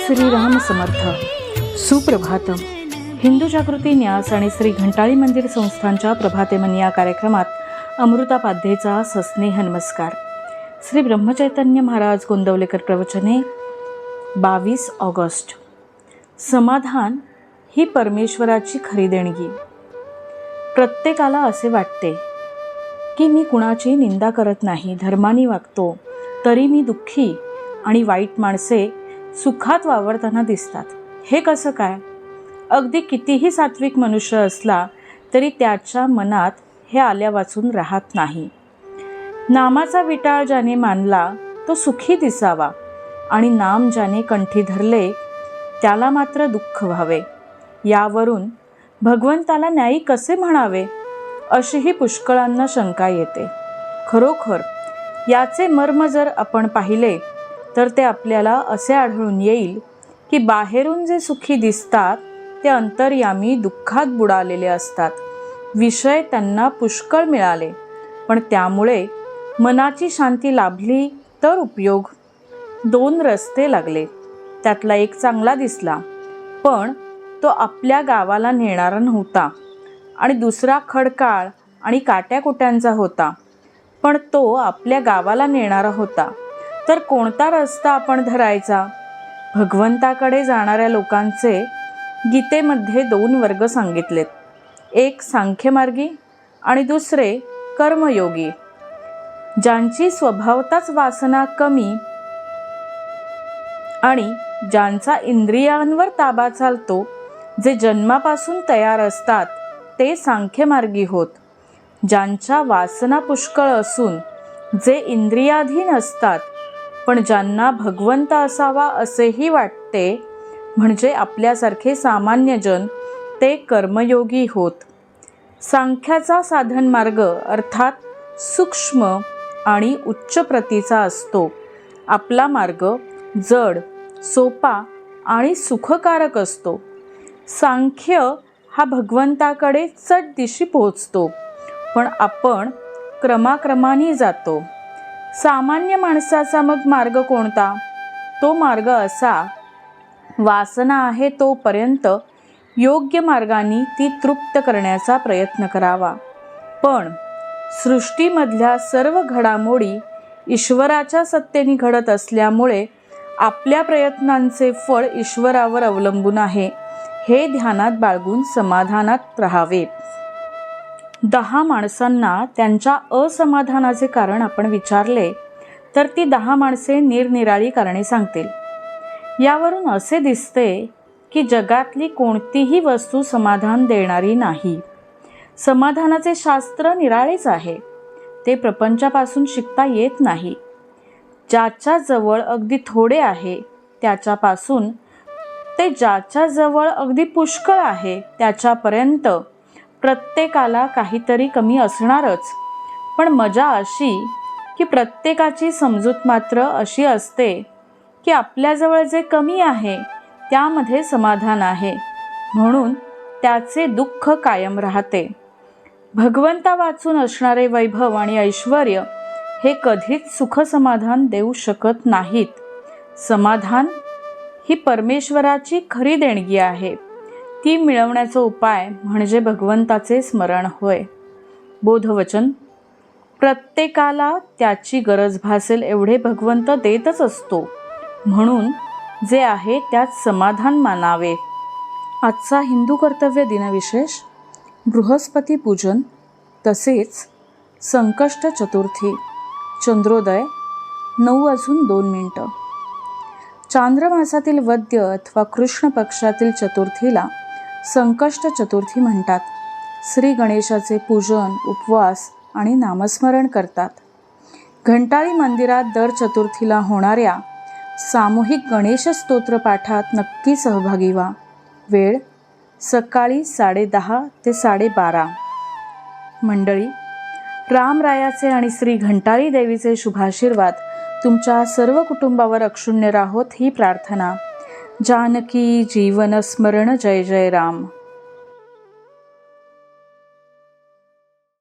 श्रीराम समर्थ. सुप्रभातम. हिंदू जागृती न्यास आणि श्री घंटाळी मंदिर संस्थांच्या प्रभातेमन या कार्यक्रमात अमृतापाध्येचा सस्नेह नमस्कार. श्री ब्रह्मचैतन्य महाराज गोंदवलेकर प्रवचने 22 ऑगस्ट. समाधान ही परमेश्वराची खरी देणगी. प्रत्येकाला असे वाटते की मी कुणाची निंदा करत नाही, धर्माने वागतो, तरी मी दुःखी आणि वाईट माणसे सुखात वावरताना दिसतात. हे कसं काय? अगदी कितीही सात्विक मनुष्य असला तरी त्याच्या मनात हे आल्या वाचून राहत नाही. नामाचा विटाळ ज्याने मानला तो सुखी दिसावा आणि नाम ज्याने कंठी धरले त्याला मात्र दुःख व्हावे. यावरून भगवंताला न्यायी कसे म्हणावे अशीही पुष्कळांना शंका येते. खरोखर याचे मर्म जर आपण पाहिले तर ते आपल्याला असे आढळून येईल की बाहेरून जे सुखी दिसतात ते अंतर्यामी दुःखात बुडालेले असतात. विषय त्यांना पुष्कळ मिळाले पण त्यामुळे मनाची शांती लाभली तर उपयोग. 2 रस्ते लागले, त्यातला एक चांगला दिसला पण तो आपल्या गावाला नेणारा नव्हता आणि दुसरा खडकाळ आणि काट्याकुट्यांचा होता पण तो आपल्या गावाला नेणारा होता. तर कोणता रस्ता आपण धरायचा? भगवंताकडे जाणाऱ्या लोकांचे गीतेमध्ये 2 वर्ग सांगितलेत. एक सांख्यमार्गी आणि दुसरे कर्मयोगी. ज्यांची स्वभावताच वासना कमी आणि ज्यांचा इंद्रियांवर ताबा चालतो, जे जन्मापासून तयार असतात ते सांख्यमार्गी होत. ज्यांच्या वासना पुष्कळ असून जे इंद्रियाधीन असतात पण ज्यांना भगवंत असावा असेही वाटते, म्हणजे आपल्यासारखे सामान्य जन, ते कर्मयोगी होत. सांख्याचा साधन मार्ग अर्थात सूक्ष्म आणि उच्च प्रतीचा असतो. आपला मार्ग जड, सोपा आणि सुखकारक असतो. सांख्य हा भगवंताकडे चट दिशी पोहोचतो पण आपण क्रमाक्रमाने जातो. सामान्य माणसाचा मग मार्ग कोणता? तो मार्ग असा, वासना आहे तोपर्यंत योग्य मार्गाने ती तृप्त करण्याचा प्रयत्न करावा. पण सृष्टीमधल्या सर्व घडामोडी ईश्वराच्या सत्तेने घडत असल्यामुळे आपल्या प्रयत्नांचे फळ ईश्वरावर अवलंबून आहे, हे ध्यानात बाळगून समाधानात राहावे. 10 माणसांना त्यांच्या असमाधानाचे कारण आपण विचारले तर ती 10 माणसे निरनिराळी कारणे सांगतील. यावरून असे दिसते की जगातली कोणतीही वस्तू समाधान देणारी नाही. समाधानाचे शास्त्र निराळेच आहे, ते प्रपंचापासून शिकता येत नाही. ज्याच्या जवळ अगदी थोडे आहे त्याच्यापासून ते ज्याच्या जवळ अगदी पुष्कळ आहे त्याच्यापर्यंत प्रत्येकाला काहीतरी कमी असणारच. पण मजा अशी की प्रत्येकाची समजूत मात्र अशी असते की आपल्याजवळ जे कमी आहे त्यामध्ये समाधान आहे, म्हणून त्याचे दुःख कायम राहते. भगवंता वाचून असणारे वैभव आणि ऐश्वर हे कधीच सुख समाधान देऊ शकत नाहीत. समाधान ही परमेश्वराची खरी देणगी आहे. ती मिळवण्याचा उपाय म्हणजे भगवंताचे स्मरण होय. बोधवचन. प्रत्येकाला त्याची गरज भासेल एवढे भगवंत देतच असतो, म्हणून जे आहे त्यात समाधान मानावे. आजचा हिंदू कर्तव्य दिनविशेष बृहस्पती पूजन तसेच संकष्ट चतुर्थी. चंद्रोदय 9:02. चांद्रमासातील वद्य अथवा कृष्ण पक्षातील चतुर्थीला संकष्ट चतुर्थी म्हणतात. श्री गणेशाचे पूजन, उपवास आणि नामस्मरण करतात. घंटाळी मंदिरात दर चतुर्थीला होणाऱ्या सामूहिक गणेश स्तोत्र पाठात नक्की सहभागी व्हा. वेळ सकाळी 10:30 ते 12:30. मंडळी, रामरायाचे आणि श्री घंटाळी देवीचे शुभाशीर्वाद तुमच्या सर्व कुटुंबावर अक्षुण्य राहोत ही प्रार्थना. जानकी जीवन स्मरण. जय जय राम.